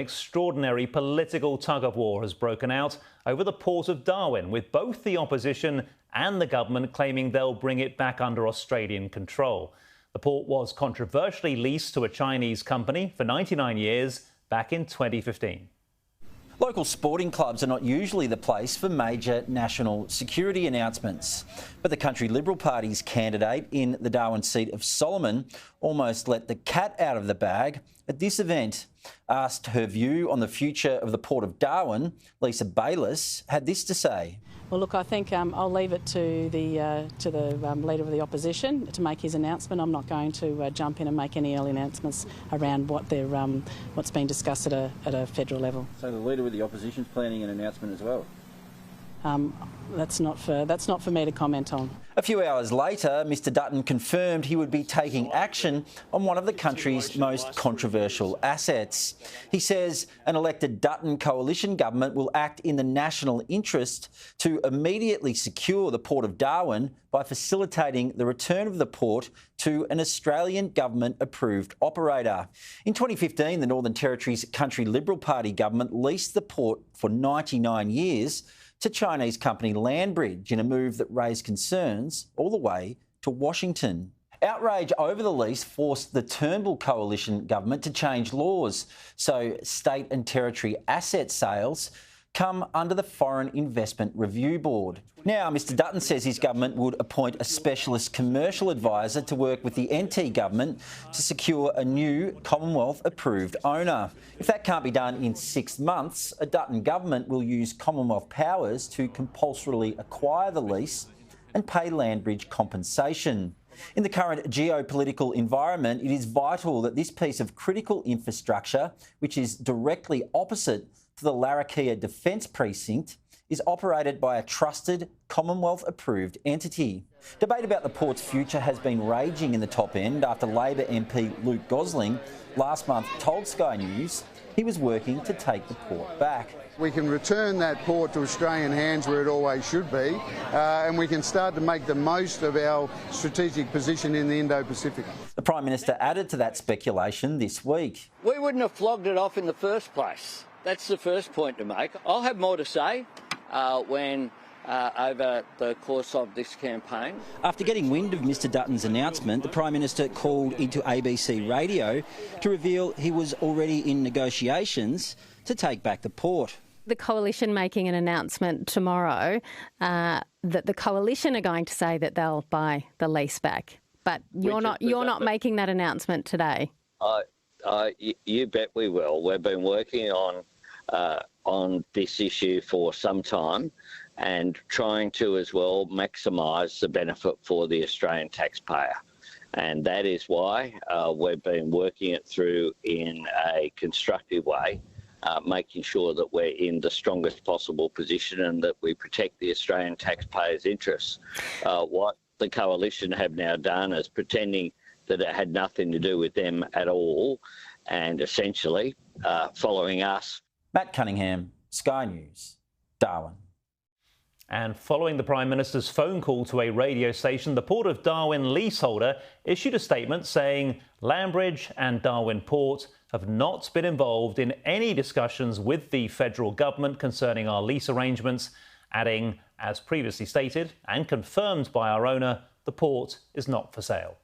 Extraordinary political tug-of-war has broken out over the Port of Darwin, with both the opposition and the government claiming they'll bring it back under Australian control. The port was controversially leased to a Chinese company for 99 years back in 2015. Local sporting clubs are not usually the place for major national security announcements. But the Country Liberal Party's candidate in the Darwin seat of Solomon almost let the cat out of the bag at this event. Asked her view on the future of the Port of Darwin, Lisa Bayliss had this to say. Well, look, I think I'll leave it to the Leader of the Opposition to make his announcement. I'm not going to jump in and make any early announcements around what's been discussed at a federal level. So the Leader of the Opposition's planning an announcement as well? That's not for me to comment on. A few hours later, Mr Dutton confirmed he would be taking action on one of the country's most controversial assets. He says an elected Dutton Coalition Government will act in the national interest to immediately secure the Port of Darwin by facilitating the return of the port to an Australian government-approved operator. In 2015, the Northern Territory's Country Liberal Party government leased the port for 99 years to Chinese company Landbridge in a move that raised concerns all the way to Washington. Outrage over the lease forced the Turnbull Coalition Government to change laws, so state and territory asset sales come under the Foreign Investment Review Board. Now, Mr Dutton says his government would appoint a specialist commercial advisor to work with the NT government to secure a new Commonwealth-approved owner. If that can't be done in 6 months, a Dutton government will use Commonwealth powers to compulsorily acquire the lease and pay Landbridge compensation. In the current geopolitical environment, it is vital that this piece of critical infrastructure, which is directly opposite to the Larrakia Defence Precinct, is operated by a trusted Commonwealth-approved entity. Debate about the port's future has been raging in the top end after Labor MP Luke Gosling last month told Sky News he was working to take the port back. We can return that port to Australian hands where it always should be, and we can start to make the most of our strategic position in the Indo-Pacific. The Prime Minister added to that speculation this week. We wouldn't have flogged it off in the first place. That's the first point to make. I'll have more to say when over the course of this campaign. After getting wind of Mr Dutton's announcement, the Prime Minister called into ABC Radio to reveal he was already in negotiations to take back the port. The Coalition making an announcement tomorrow that the Coalition are going to say that they'll buy the lease back. But you're not making that announcement today. You bet we will. We've been working on this issue for some time and trying to as well maximise the benefit for the Australian taxpayer. And that is why we've been working it through in a constructive way, making sure that we're in the strongest possible position and that we protect the Australian taxpayers' interests. What the Coalition have now done is pretending that it had nothing to do with them at all and essentially following us. Matt Cunningham, Sky News, Darwin. And following the Prime Minister's phone call to a radio station, the Port of Darwin leaseholder issued a statement saying Landbridge and Darwin Port have not been involved in any discussions with the federal government concerning our lease arrangements, adding, as previously stated and confirmed by our owner, the port is not for sale.